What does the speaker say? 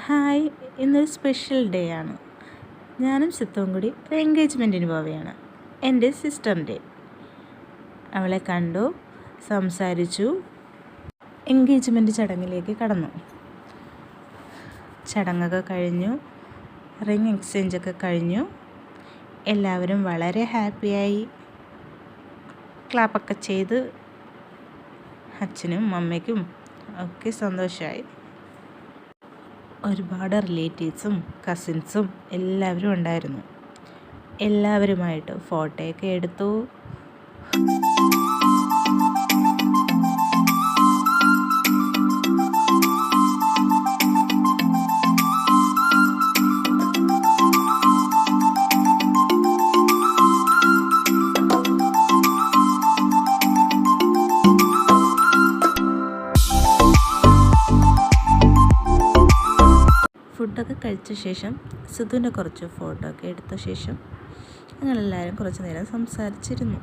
Hi, ഇന്നൊരു special day ആണ്. ഞാനും സിത്തവും കൂടി ഒരു എൻഗേജ്മെൻറ്റിന് പോവുകയാണ്. എൻ്റെ സിസ്റ്ററിൻ്റെ. അവളെ കണ്ടു, സംസാരിച്ചു, എൻഗേജ്മെൻറ്റ് ചടങ്ങിലേക്ക് കടന്നു. ചടങ്ങൊക്കെ കഴിഞ്ഞു, റിംഗ് എക്സ്ചേഞ്ചൊക്കെ കഴിഞ്ഞു. എല്ലാവരും വളരെ ഹാപ്പിയായി ക്ലാപ്പൊക്കെ ചെയ്ത് അച്ഛനും അമ്മയ്ക്കും ഒക്കെ സന്തോഷമായി. ഒരുപാട് റിലേറ്റീവ്സും കസിൻസും എല്ലാവരും ഉണ്ടായിരുന്നു. എല്ലാവരുമായിട്ട് ഫോട്ടോയൊക്കെ എടുത്തു. ഫുഡൊക്കെ കഴിച്ച ശേഷം സിദ്ധുവിൻ്റെ കുറച്ച് ഫോട്ടോ ഒക്കെ എടുത്ത ശേഷം ഞങ്ങളെല്ലാവരും കുറച്ച് നേരം സംസാരിച്ചിരുന്നു.